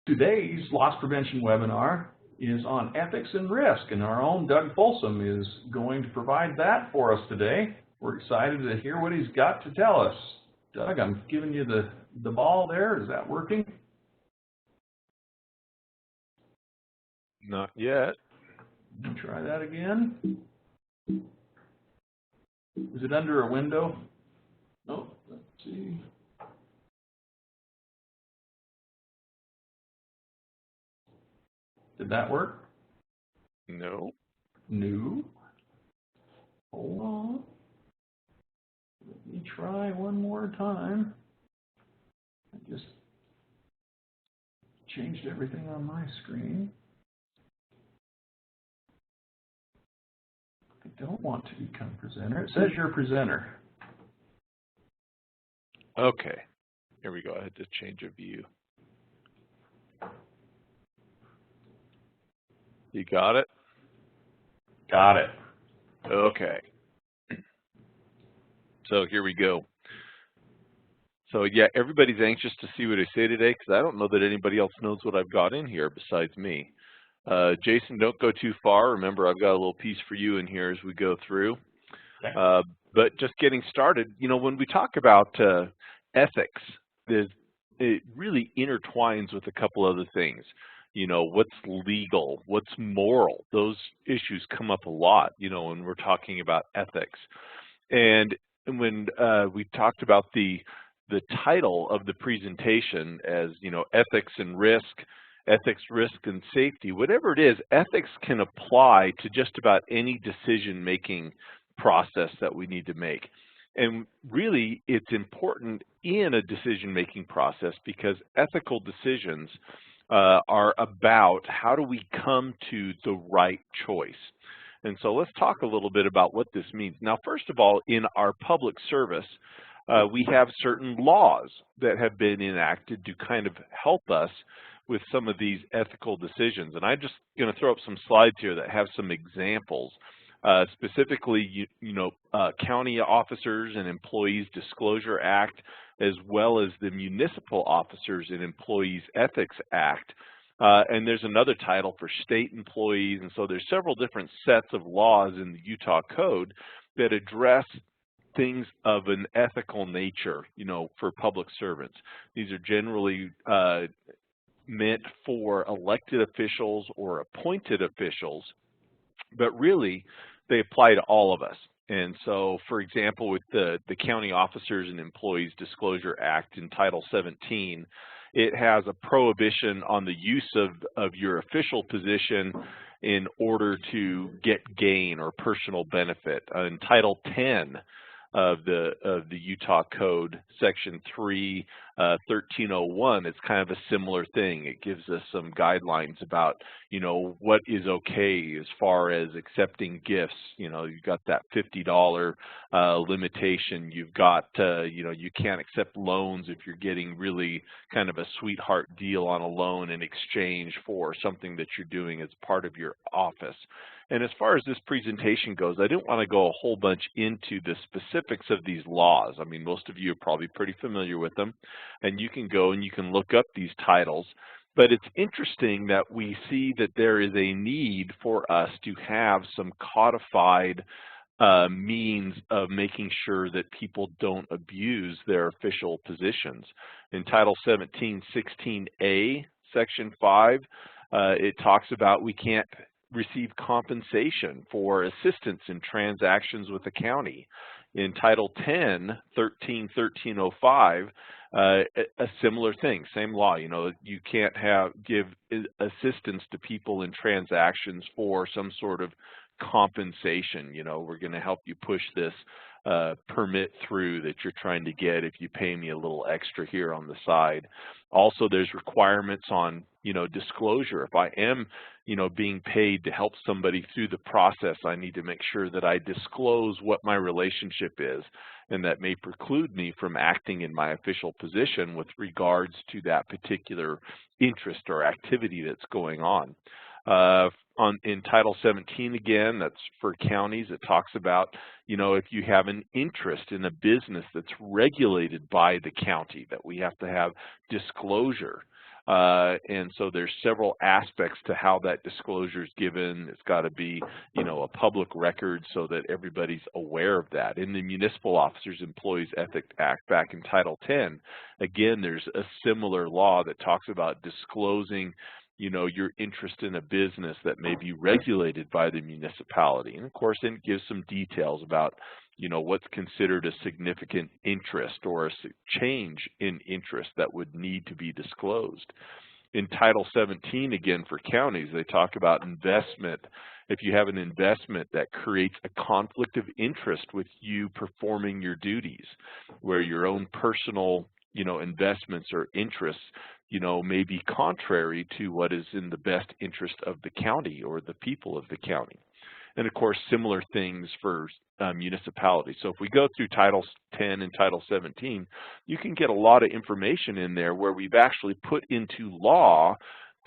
Today's loss prevention webinar is on ethics and risk, and our own Doug Folsom is going to provide that for us today. We're excited to hear what he's got to tell us. Doug, I'm giving you the ball there. Is that working? Not yet. Let me try that again. Is it under a window? No, let's see. Did that work? No. No. Hold on. Let me try one more time. I just changed everything on my screen. I don't want to become presenter. It says you're presenter. Okay. Here we go. I had to change a view. You got it? Got it. Okay. So here we go. So yeah, everybody's anxious to see what I say today because I don't know that anybody else knows what I've got in here besides me. Jason, don't go too far. Remember, I've got a little piece for you in here as we go through. Okay. But just getting started, you know, when we talk about ethics, it really intertwines with a couple other things. You know, what's legal, what's moral? Those issues come up a lot, you know, when we're talking about ethics. And when we talked about the title of the presentation as, you know, ethics and risk, ethics, risk, and safety, whatever it is, ethics can apply to just about any decision-making process that we need to make. And really, it's important in a decision-making process because ethical decisions are about how do we come to the right choice. And so let's talk a little bit about what this means. Now, first of all, in our public service, we have certain laws that have been enacted to kind of help us with some of these ethical decisions. And I'm just going to throw up some slides here that have some examples. Specifically, County Officers and Employees Disclosure Act, as well as the Municipal Officers and Employees Ethics Act. And there's another title for state employees. And so there's several different sets of laws in the Utah Code that address things of an ethical nature, you know, for public servants. These are generally meant for elected officials or appointed officials, but really they apply to all of us. And so, for example, with the County Officers and Employees Disclosure Act in Title 17, it has a prohibition on the use of your official position in order to get gain or personal benefit. In Title 10 of the Utah Code, Section 3, 1301, it's kind of a similar thing. It gives us some guidelines about, you know, what is okay as far as accepting gifts. You know, you've got that $50 limitation. You've got, you know, you can't accept loans if you're getting really kind of a sweetheart deal on a loan in exchange for something that you're doing as part of your office. And as far as this presentation goes, I didn't want to go a whole bunch into the specifics of these laws. I mean, most of you are probably pretty familiar with them, and you can go and you can look up these titles. But it's interesting that we see that there is a need for us to have some codified means of making sure that people don't abuse their official positions. In Title 17, 16A, Section 5, it talks about we can't receive compensation for assistance in transactions with the county. In Title 10, 1305, a similar thing, same law. You know, you can't give assistance to people in transactions for some sort of compensation. You know, we're going to help you push this permit through that you're trying to get if you pay me a little extra here on the side. Also, there's requirements on, you know, disclosure. If I am, you know, being paid to help somebody through the process, I need to make sure that I disclose what my relationship is, and that may preclude me from acting in my official position with regards to that particular interest or activity that's going on. In Title 17, again, that's for counties. It talks about, you know, if you have an interest in a business that's regulated by the county, that we have to have disclosure. And so there's several aspects to how that disclosure is given. It's got to be, a public record so that everybody's aware of that. In the Municipal Officers Employees Ethics Act back in Title 10, again, there's a similar law that talks about disclosing your interest in a business that may be regulated by the municipality. And of course, then it gives some details about what's considered a significant interest or a change in interest that would need to be disclosed. In Title 17, again, for counties, they talk about investment. If you have an investment that creates a conflict of interest with you performing your duties, where your own personal, investments or interests, may be contrary to what is in the best interest of the county or the people of the county. And of course, similar things for municipalities. So if we go through Title 10 and Title 17, you can get a lot of information in there where we've actually put into law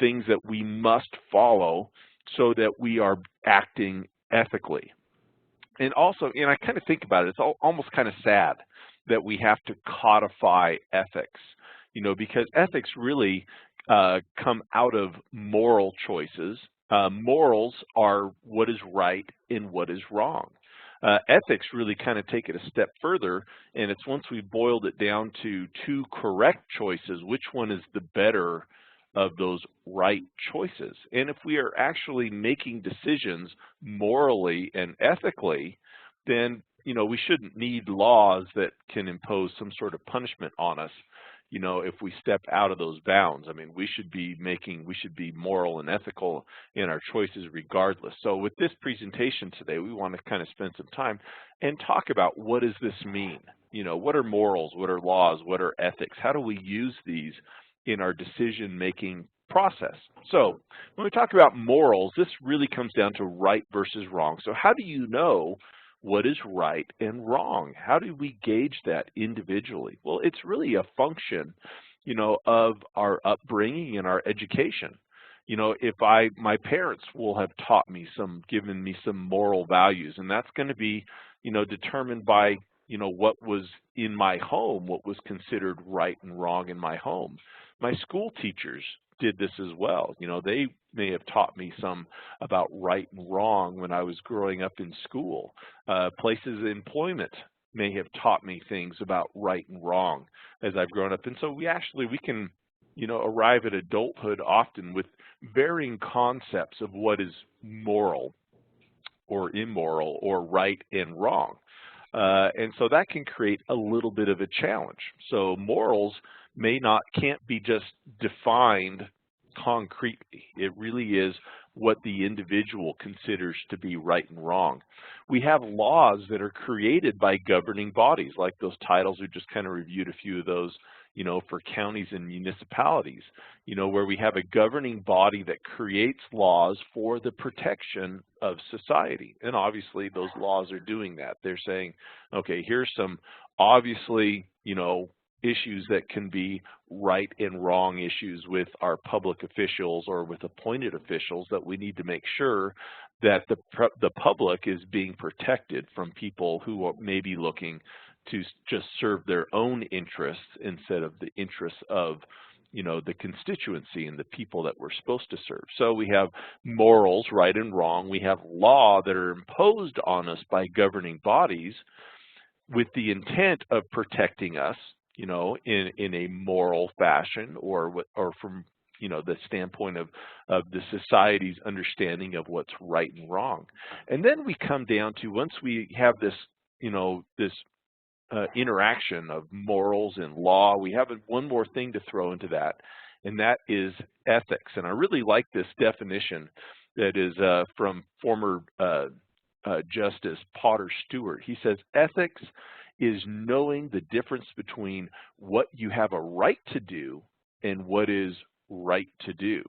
things that we must follow so that we are acting ethically. And also, I kind of think about it, it's almost kind of sad that we have to codify ethics, because ethics really come out of moral choices. Morals are what is right and what is wrong. Ethics really kind of take it a step further, and it's once we've boiled it down to two correct choices, which one is the better of those right choices. And if we are actually making decisions morally and ethically, then we shouldn't need laws that can impose some sort of punishment on us if we step out of those bounds. I mean, we should be moral and ethical in our choices regardless. So with this presentation today, we want to kind of spend some time and talk about what does this mean? What are morals? What are laws? What are ethics? How do we use these in our decision-making process? So when we talk about morals, this really comes down to right versus wrong. So how do you know what is right and wrong? How do we gauge that individually? Well, it's really a function, of our upbringing and our education. If my parents will have taught me given me some moral values, and that's going to be, determined by, what was in my home, what was considered right and wrong in my home. My school teachers did this as well. They may have taught me some about right and wrong when I was growing up in school. Places of employment may have taught me things about right and wrong as I've grown up. And so we can, arrive at adulthood often with varying concepts of what is moral or immoral or right and wrong. And so that can create a little bit of a challenge. So morals can't be just defined concretely. It really is what the individual considers to be right and wrong. We have laws that are created by governing bodies, like those titles. We just kind of reviewed a few of those, for counties and municipalities, where we have a governing body that creates laws for the protection of society. And obviously those laws are doing that. They're saying, okay, here's some obviously, issues that can be right and wrong issues with our public officials or with appointed officials that we need to make sure that the public is being protected from people who may be looking to just serve their own interests instead of the interests of the constituency and the people that we're supposed to serve. So we have morals, right and wrong. We have law that are imposed on us by governing bodies with the intent of protecting us, in a moral fashion or from, the standpoint of the society's understanding of what's right and wrong. And then we come down to, once we have this, interaction of morals and law, we have one more thing to throw into that, and that is ethics. And I really like this definition that is from former Justice Potter Stewart. He says, ethics is knowing the difference between what you have a right to do and what is right to do.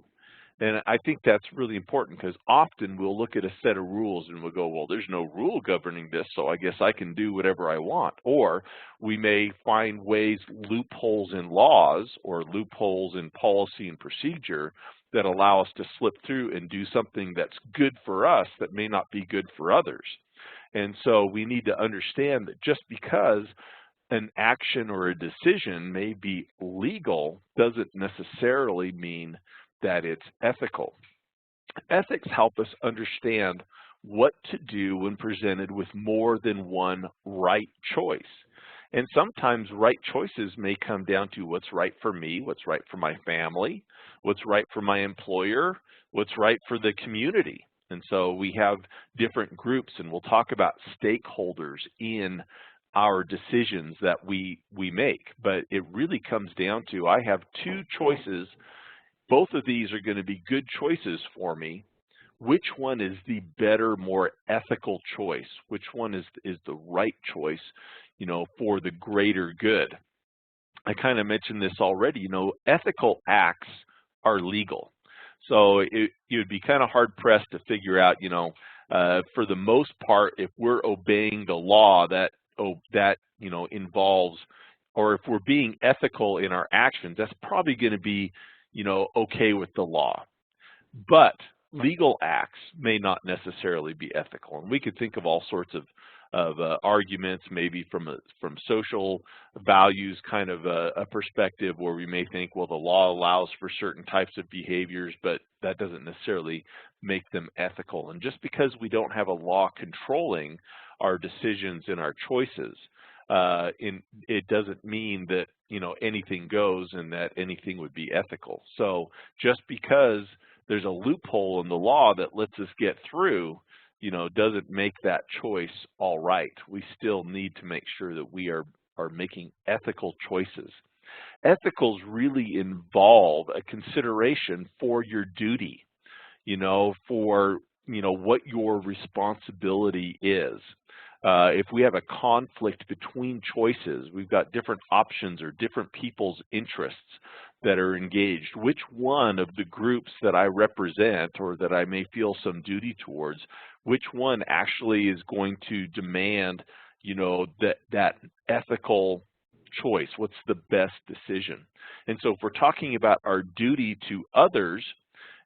And I think that's really important, because often we'll look at a set of rules and we'll go, well, there's no rule governing this, so I guess I can do whatever I want. Or we may find loopholes in laws or loopholes in policy and procedure that allow us to slip through and do something that's good for us that may not be good for others. And so we need to understand that just because an action or a decision may be legal doesn't necessarily mean that it's ethical. Ethics help us understand what to do when presented with more than one right choice. And sometimes right choices may come down to what's right for me, what's right for my family, what's right for my employer, what's right for the community. And so we have different groups, and we'll talk about stakeholders in our decisions that we make. But it really comes down to, I have two choices. Both of these are going to be good choices for me. Which one is the better, more ethical choice? Which one is the right choice, you know, for the greater good? I kind of mentioned this already. You know, ethical acts are legal. So it would be kind of hard-pressed to figure out, you know, for the most part, if we're obeying the law that you know, involves, or if we're being ethical in our actions, that's probably going to be, you know, okay with the law. But legal acts may not necessarily be ethical, and we could think of all sorts of arguments, maybe from social values kind of a perspective, where we may think, well, the law allows for certain types of behaviors, but that doesn't necessarily make them ethical. And just because we don't have a law controlling our decisions and our choices, it doesn't mean that, you know, anything goes and that anything would be ethical. So just because there's a loophole in the law that lets us get through, you know, doesn't make that choice all right. We still need to make sure that we are making ethical choices. Ethicals really involve a consideration for your duty, you know, for, you know, what your responsibility is. If we have a conflict between choices, we've got different options or different people's interests that are engaged. Which one of the groups that I represent or that I may feel some duty towards, which one actually is going to demand, you know, that ethical choice? What's the best decision? And so if we're talking about our duty to others,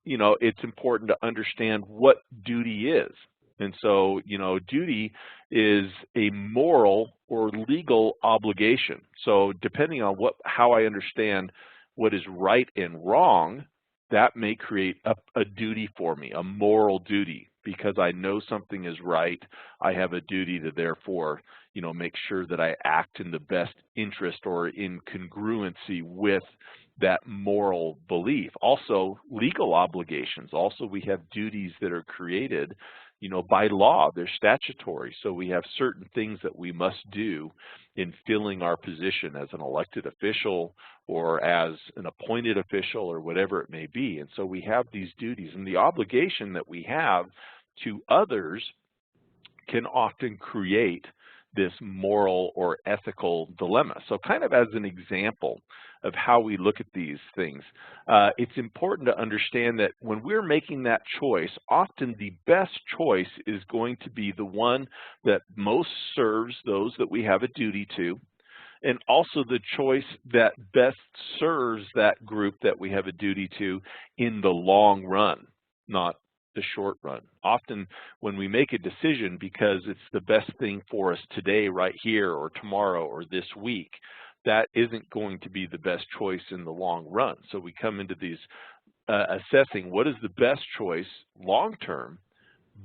you know, it's important to understand what duty is. And so, you know, duty is a moral or legal obligation. So depending on how I understand what is right and wrong, that may create a duty for me, a moral duty. Because I know something is right, I have a duty to therefore, you know, make sure that I act in the best interest or in congruency with that moral belief. Also, legal obligations. Also, we have duties that are created, you know, by law. They're statutory. So we have certain things that we must do in filling our position as an elected official or as an appointed official or whatever it may be. And so we have these duties, and the obligation that we have to others can often create this moral or ethical dilemma. So kind of as an example of how we look at these things, it's important to understand that when we're making that choice, often the best choice is going to be the one that most serves those that we have a duty to, and also the choice that best serves that group that we have a duty to in the long run, not the short run. Often when we make a decision because it's the best thing for us today, right here, or tomorrow, or this week, that isn't going to be the best choice in the long run. So we come into these assessing what is the best choice long term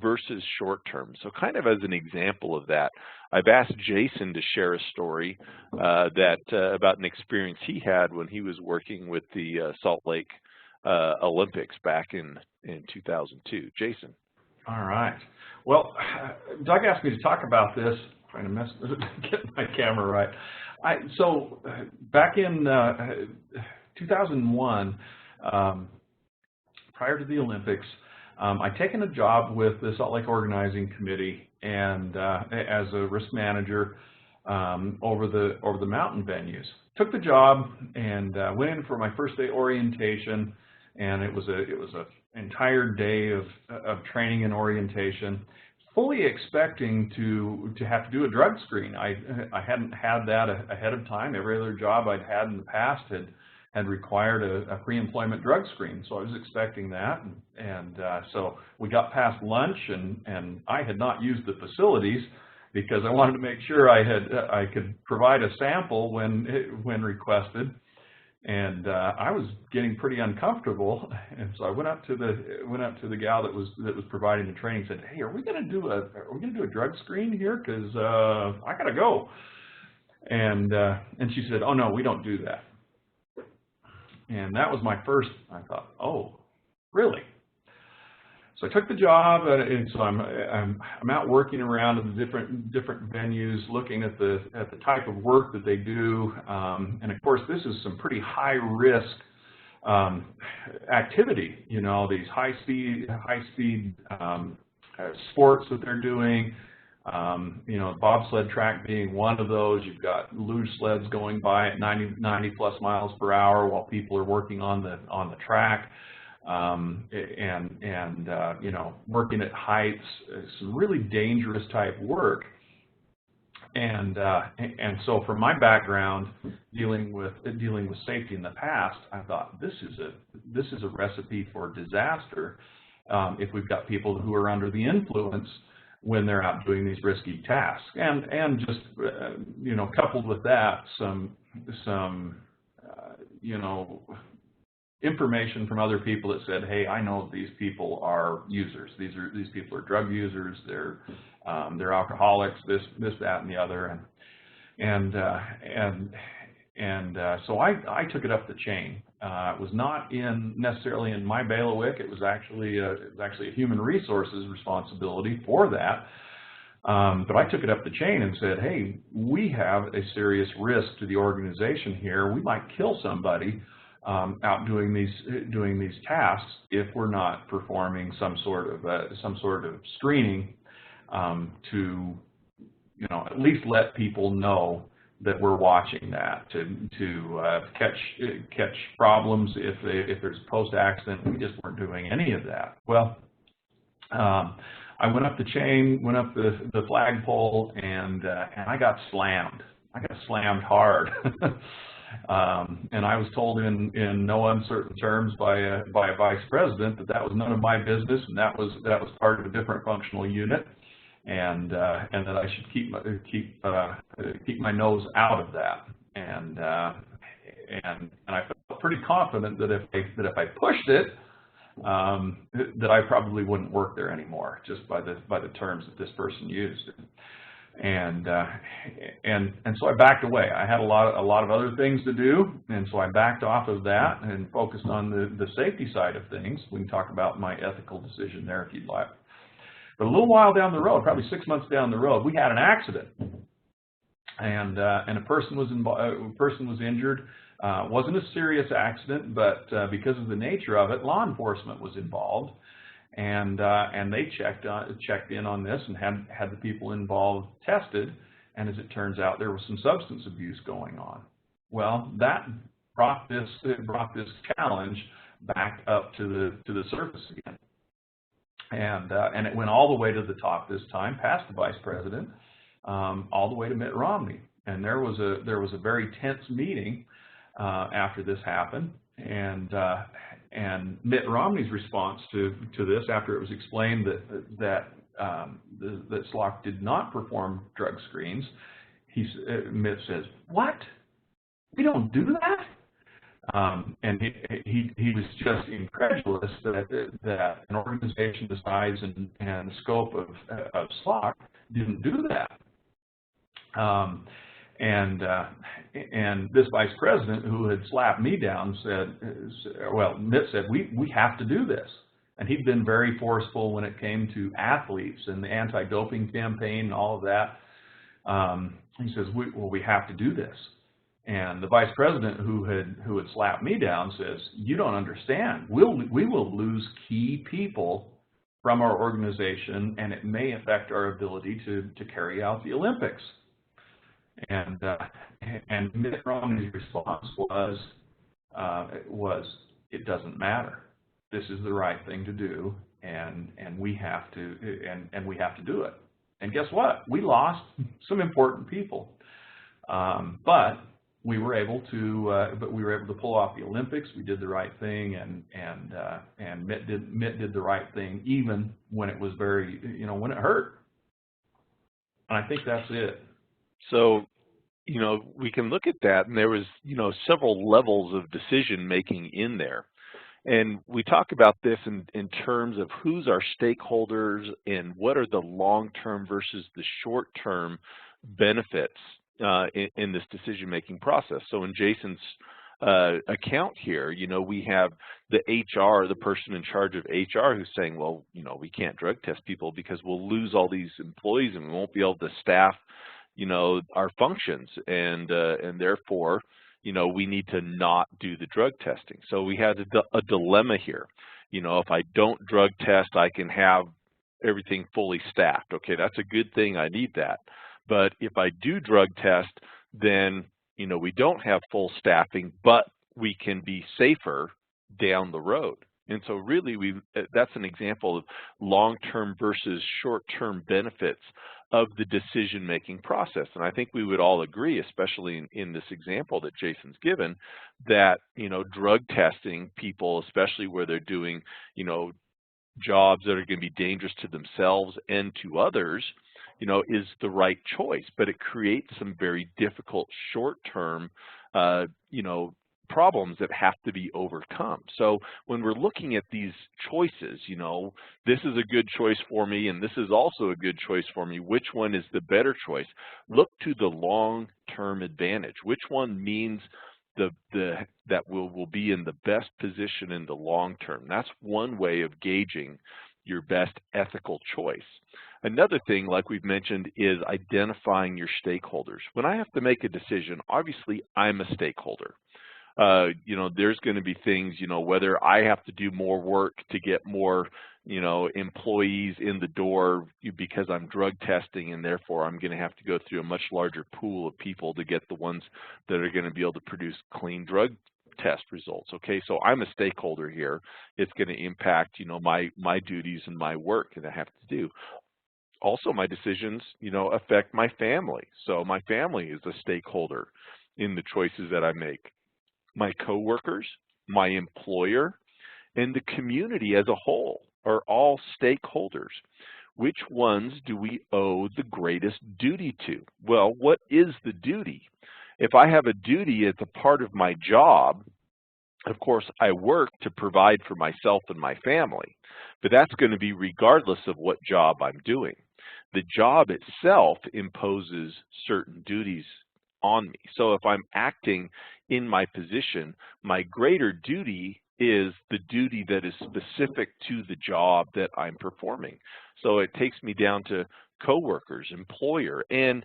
versus short term. So kind of as an example of that, I've asked Jason to share a story about an experience he had when he was working with the Salt Lake Olympics back in 2002. Jason. All right. Well, Doug asked me to talk about this. Trying to get my camera right. So back in 2001, prior to the Olympics, I'd taken a job with the Salt Lake Organizing Committee and as a risk manager over the mountain venues. Took the job and went in for my first day orientation, and it was an entire day of training and orientation, fully expecting to have to do a drug screen. I hadn't had that ahead of time. Every other job I'd had in the past had required a pre-employment drug screen, so I was expecting that. And so we got past lunch, and I had not used the facilities, because I wanted to make sure I could provide a sample when requested. And I was getting pretty uncomfortable, and so I went up to the gal that was providing the training. And said, "Hey, are we going to do a drug screen here? Because I got to go." And she said, "Oh no, we don't do that." And that was my first. I thought, "Oh, really?" So I took the job, and so I'm out working around in the different venues, looking at the type of work that they do, and of course this is some pretty high risk activity. You know, these high speed sports that they're doing. You know, bobsled track being one of those. You've got luge sleds going by at 90 plus miles per hour while people are working on the track. You know, working at heights, some really dangerous type work, and so from my background dealing with safety in the past, I thought this is a recipe for disaster if we've got people who are under the influence when they're out doing these risky tasks, and just you know, coupled with that some you know, information from other people that said, "Hey, I know these people are users. These people are drug users. They're alcoholics. This, that, and the other." So I took it up the chain. It was not necessarily in my bailiwick. It was actually a human resources responsibility for that. But I took it up the chain and said, "Hey, we have a serious risk to the organization here. We might kill somebody out doing these tasks if we're not performing some sort of screening to, you know, at least let people know that we're watching that, to catch problems if there's post accident. We just weren't doing any of that." Well, I went up the chain, went up the flagpole, and I got slammed. I got slammed hard. And I was told in no uncertain terms by a vice president that was none of my business, and that was part of a different functional unit, and that I should keep my nose out of that. And I felt pretty confident that if I pushed it, that I probably wouldn't work there anymore, just by the terms that this person used. And so I backed away. I had a lot of other things to do, and so I backed off of that and focused on the safety side of things. We can talk about my ethical decision there if you'd like. But a little while down the road, probably 6 months down the road, we had an accident, and a person was injured. Wasn't a serious accident, but because of the nature of it, law enforcement was involved. And they checked in on this and had the people involved tested, and as it turns out, there was some substance abuse going on. Well, that brought this challenge back up to the surface again, and it went all the way to the top this time, past the vice president, all the way to Mitt Romney. And there was a very tense meeting after this happened, and Mitt Romney's response to this, after it was explained that SLOC did not perform drug screens, Mitt says, "What? We don't do that?" And he was just incredulous that an organization the size and scope of SLOC didn't do that. And this vice president, who had slapped me down, Mitt said, we have to do this. And he'd been very forceful when it came to athletes and the anti-doping campaign and all of that. He says, we have to do this. And the vice president, who had slapped me down, says, "You don't understand. We will lose key people from our organization, and it may affect our ability to carry out the Olympics." And Mitt Romney's response was, "It doesn't matter. This is the right thing to do, and we have to do it." And guess what? We lost some important people, but we were able to pull off the Olympics. We did the right thing, and Mitt did the right thing, even when it was when it hurt. And I think that's it. So, you know, we can look at that, and there was, you know, several levels of decision making in there. And we talk about this in terms of who's our stakeholders and what are the long-term versus the short-term benefits in this decision-making process. So in Jason's account here, you know, we have the HR, the person in charge of HR, who's saying, well, you know, we can't drug test people because we'll lose all these employees and we won't be able to staff, you know, our functions, and therefore, you know, we need to not do the drug testing. So we had a dilemma here. You know, if I don't drug test, I can have everything fully staffed. Okay, that's a good thing. I need that. But if I do drug test, then, you know, we don't have full staffing, but we can be safer down the road. And so really, that's an example of long-term versus short-term benefits of the decision-making process. And I think we would all agree, especially in this example that Jason's given, that, you know, drug testing people, especially where they're doing, you know, jobs that are going to be dangerous to themselves and to others, you know, is the right choice. But it creates some very difficult short-term, you know, problems that have to be overcome. So when we're looking at these choices, you know, this is a good choice for me and this is also a good choice for me, which one is the better choice? Look to the long-term advantage. Which one means that will be in the best position in the long term? That's one way of gauging your best ethical choice. Another thing, like we've mentioned, is identifying your stakeholders. When I have to make a decision, obviously I'm a stakeholder. You know, there's going to be things, you know, whether I have to do more work to get more, you know, employees in the door because I'm drug testing, and therefore I'm going to have to go through a much larger pool of people to get the ones that are going to be able to produce clean drug test results. Okay, so I'm a stakeholder here. It's going to impact, you know, my duties and my work that I have to do. Also, my decisions, you know, affect my family. So my family is a stakeholder in the choices that I make. My coworkers, my employer, and the community as a whole are all stakeholders. Which ones do we owe the greatest duty to? Well, what is the duty? If I have a duty as a part of my job, of course, I work to provide for myself and my family, but that's going to be regardless of what job I'm doing. The job itself imposes certain duties on me. So if I'm acting in my position, my greater duty is the duty that is specific to the job that I'm performing. So it takes me down to coworkers, employer, and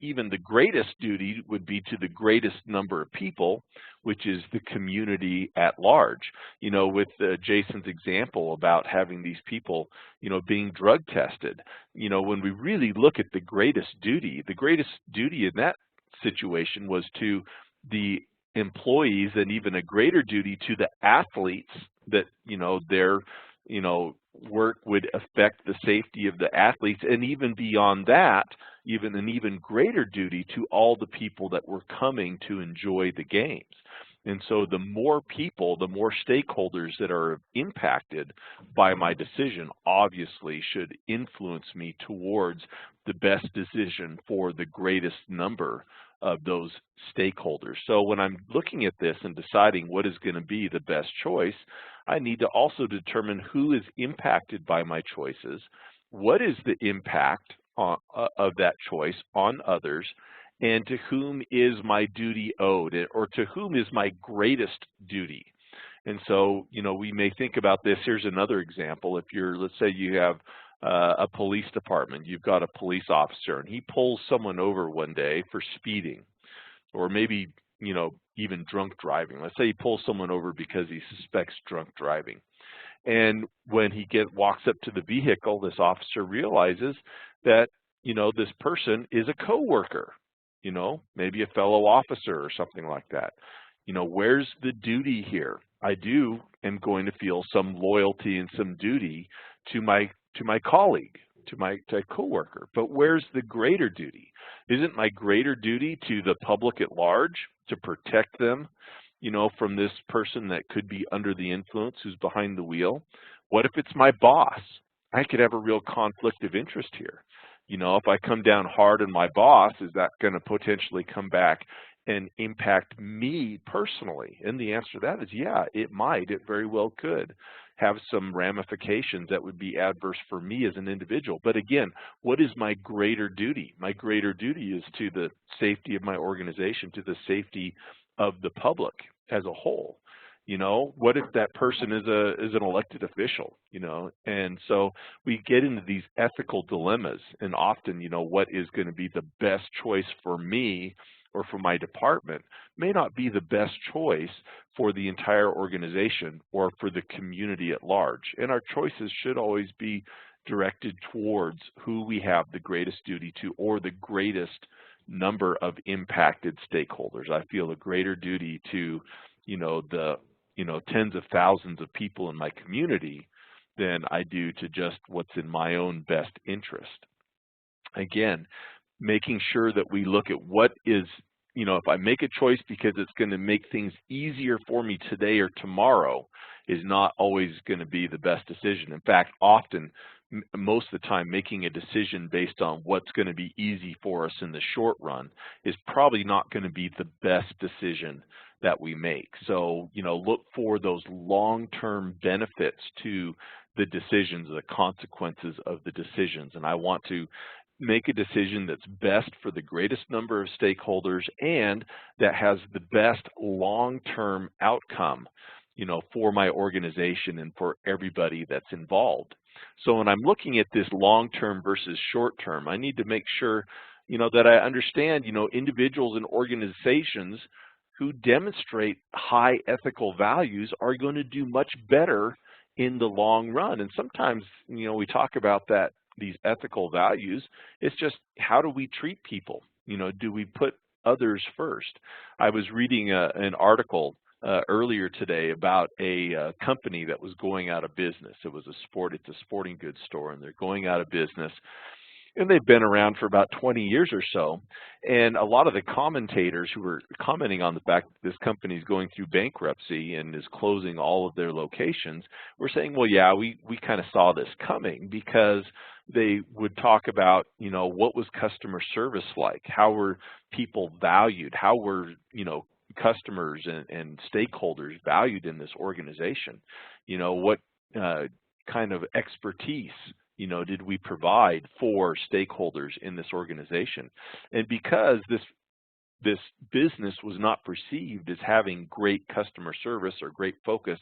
even the greatest duty would be to the greatest number of people, which is the community at large. You know, with Jason's example about having these people, you know, being drug tested, you know, when we really look at the greatest duty in that situation was to the employees, and even a greater duty to the athletes, that, you know, their, you know, work would affect the safety of the athletes, and even beyond that, even an even greater duty to all the people that were coming to enjoy the games. And so the more people, the more stakeholders that are impacted by my decision obviously should influence me towards the best decision for the greatest number of those stakeholders. So when I'm looking at this and deciding what is going to be the best choice, I need to also determine who is impacted by my choices, what is the impact of that choice on others, and to whom is my duty owed, or to whom is my greatest duty. And so, you know, we may think about this. Here's another example. If you're, let's say you have a police department, you've got a police officer, and he pulls someone over one day for speeding, or maybe, you know, even drunk driving. Let's say he pulls someone over because he suspects drunk driving. And when he walks up to the vehicle, this officer realizes that, you know, this person is a coworker, you know, maybe a fellow officer or something like that. You know, where's the duty here? I am going to feel some loyalty and some duty to my colleague, to my coworker. But where's the greater duty? Isn't my greater duty to the public at large, to protect them, you know, from this person that could be under the influence, who's behind the wheel? What if it's my boss? I could have a real conflict of interest here. You know, if I come down hard on my boss, is that going to potentially come back and impact me personally? And the answer to that is, yeah, it might. It very well could have some ramifications that would be adverse for me as an individual. But again, what is my greater duty? My greater duty is to the safety of my organization, to the safety of the public as a whole. You know, what if that person is an elected official, you know? And so we get into these ethical dilemmas, and often, you know, what is going to be the best choice for me or for my department may not be the best choice for the entire organization or for the community at large. And our choices should always be directed towards who we have the greatest duty to, or the greatest number of impacted stakeholders. I feel a greater duty to, you know, the tens of thousands of people in my community than I do to just what's in my own best interest. Again, making sure that we look at what is, you know, if I make a choice because it's going to make things easier for me today or tomorrow, is not always going to be the best decision. In fact, often, most of the time, making a decision based on what's going to be easy for us in the short run is probably not going to be the best decision that we make. So, you know, look for those long-term benefits to the decisions, the consequences of the decisions. And I want to make a decision that's best for the greatest number of stakeholders and that has the best long-term outcome, you know, for my organization and for everybody that's involved. So when I'm looking at this long-term versus short-term, I need to make sure, you know, that I understand, you know, individuals and organizations who demonstrate high ethical values are going to do much better in the long run. And sometimes, you know, we talk about that, these ethical values, it's just, how do we treat people? You know, do we put others first? I was reading an article earlier today about a company that was going out of business. It's a sporting goods store, and they're going out of business. And they've been around for about 20 years or so. And a lot of the commentators who were commenting on the fact that this company is going through bankruptcy and is closing all of their locations were saying, well, yeah, we kind of saw this coming, because they would talk about, you know, what was customer service like? How were people valued? How were, you know, customers and stakeholders valued in this organization? You know, what kind of expertise, you know, did we provide for stakeholders in this organization? And because this business was not perceived as having great customer service or great focus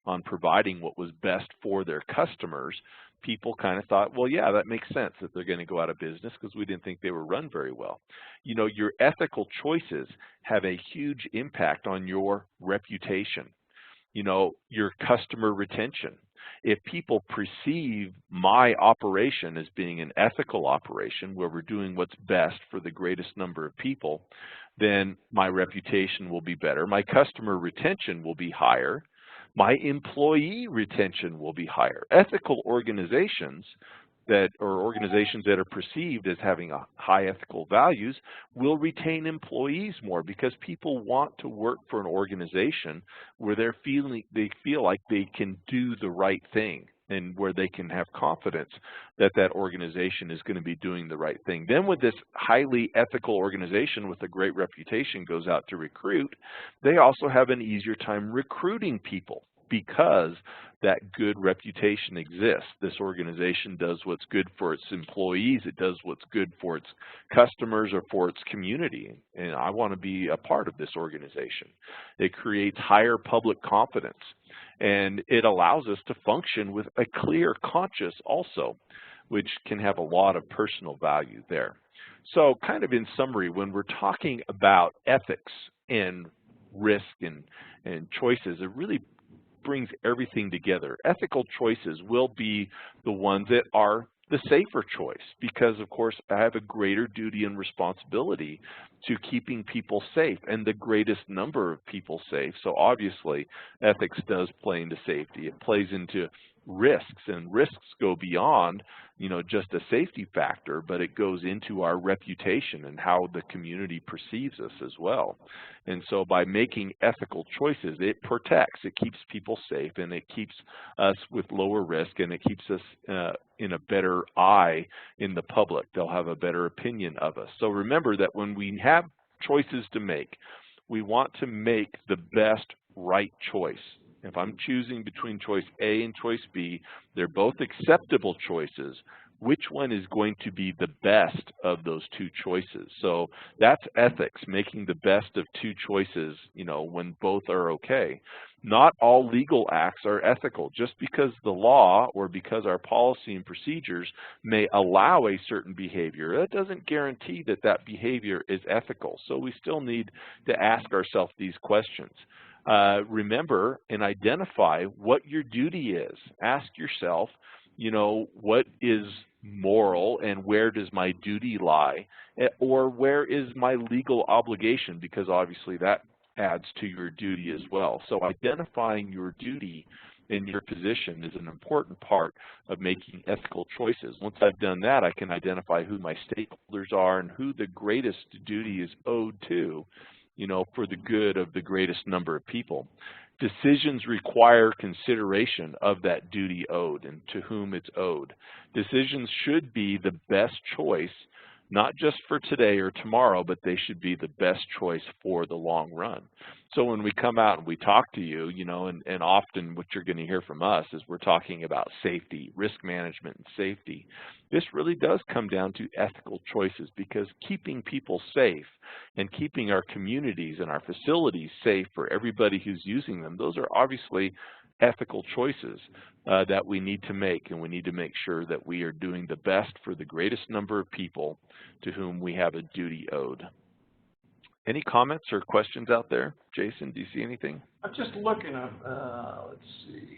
on providing what was best for their customers, people kind of thought, well, yeah, that makes sense that they're going to go out of business, because we didn't think they were run very well. You know, your ethical choices have a huge impact on your reputation, you know, your customer retention. If people perceive my operation as being an ethical operation where we're doing what's best for the greatest number of people, then my reputation will be better. My customer retention will be higher. My employee retention will be higher. Ethical organizations that are perceived as having a high ethical values will retain employees more, because people want to work for an organization where they feel like they can do the right thing, and where they can have confidence that that organization is going to be doing the right thing. Then when this highly ethical organization with a great reputation goes out to recruit, they also have an easier time recruiting people, because that good reputation exists. This organization does what's good for its employees. It does what's good for its customers or for its community. And I want to be a part of this organization. It creates higher public confidence, and it allows us to function with a clear conscience also, which can have a lot of personal value there. So kind of in summary, when we're talking about ethics and risk and choices, it really brings everything together. Ethical choices will be the ones that are the safer choice, because of course I have a greater duty and responsibility to keeping people safe and the greatest number of people safe. So obviously ethics does play into safety. It plays into risks, and risks go beyond, you know, just a safety factor, but it goes into our reputation and how the community perceives us as well. And so by making ethical choices, it protects, it keeps people safe, and it keeps us with lower risk, and it keeps us in a better eye in the public. They'll have a better opinion of us. So remember that when we have choices to make, we want to make the best right choice. If I'm choosing between choice A and choice B, they're both acceptable choices. Which one is going to be the best of those two choices? So that's ethics, making the best of two choices, you know, when both are okay. Not all legal acts are ethical. Just because the law or because our policy and procedures may allow a certain behavior, that doesn't guarantee that that behavior is ethical. So we still need to ask ourselves these questions. Remember and identify what your duty is. Ask yourself, you know, what is moral and where does my duty lie? Or where is my legal obligation? Because obviously that adds to your duty as well. So identifying your duty in your position is an important part of making ethical choices. Once I've done that, I can identify who my stakeholders are and who the greatest duty is owed to, you know, for the good of the greatest number of people. Decisions require consideration of that duty owed and to whom it's owed. Decisions should be the best choice, not just for today or tomorrow, but they should be the best choice for the long run. So when we come out and we talk to you, you know, and often what you're going to hear from us is we're talking about safety, risk management, and safety. This really does come down to ethical choices, because keeping people safe and keeping our communities and our facilities safe for everybody who's using them, those are obviously ethical choices that we need to make, and we need to make sure that we are doing the best for the greatest number of people to whom we have a duty owed. Any comments or questions out there? Jason, do you see anything? I'm just looking up, let's see.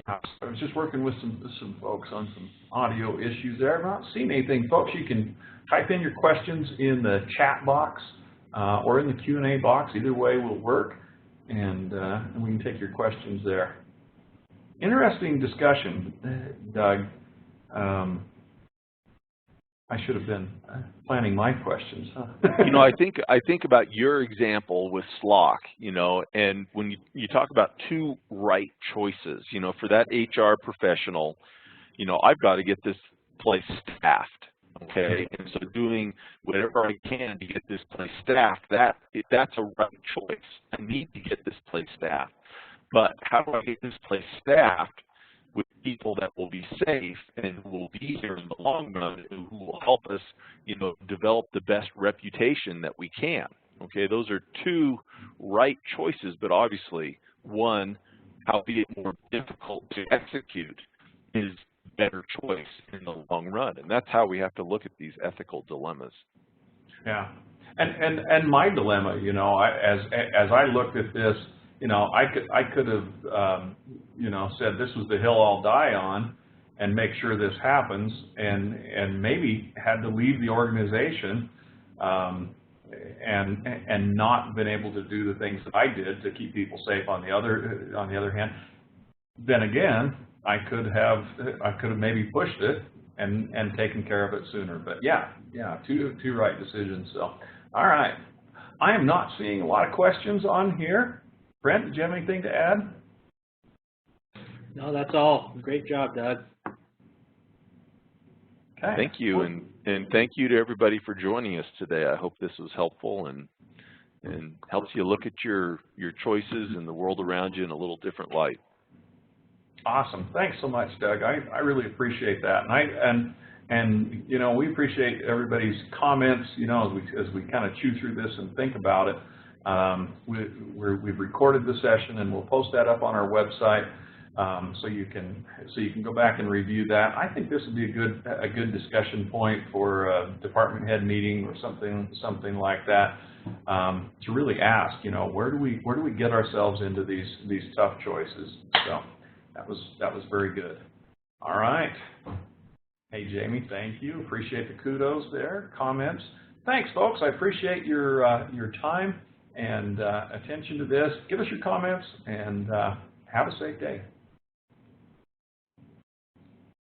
I was just working with some folks on some audio issues there. I've not seen anything. Folks, you can type in your questions in the chat box or in the Q&A box. Either way will work, and we can take your questions there. Interesting discussion, Doug. I should have been planning my questions, huh? You know, I think about your example with SLOC, you know, and when you talk about two right choices, you know, for that HR professional, you know, I've got to get this place staffed, okay? And so doing whatever I can to get this place staffed, that's a right choice. I need to get this place staffed. But how do I get this place staffed with people that will be safe and who will be here in the long run, and who will help us, you know, develop the best reputation that we can? Okay, those are two right choices, but obviously one, albeit more difficult to execute, is a better choice in the long run, and that's how we have to look at these ethical dilemmas. Yeah, and my dilemma, you know, as I looked at this, you know, I could have, you know, said this was the hill I'll die on, and make sure this happens, and maybe had to leave the organization, and not been able to do the things that I did to keep people safe. On the other hand, then again, I could have maybe pushed it and taken care of it sooner. But yeah, two right decisions. So, all right, I am not seeing a lot of questions on here. Brent, did you have anything to add? No, that's all. Great job, Doug. Okay. Thank you, and thank you to everybody for joining us today. I hope this was helpful and helps you look at your choices and the world around you in a little different light. Awesome. Thanks so much, Doug. I really appreciate that, and you know, we appreciate everybody's comments. You know, as we kind of chew through this and think about it. We've recorded the session, and we'll post that up on our website, so you can go back and review that. I think this would be a good discussion point for a department head meeting or something like that, to really ask, you know, where do we get ourselves into these tough choices. So that was very good. All right. Hey, Jamie, thank you. Appreciate the kudos there, comments. Thanks, folks. I appreciate your time and attention to this. Give us your comments, and Have a safe day.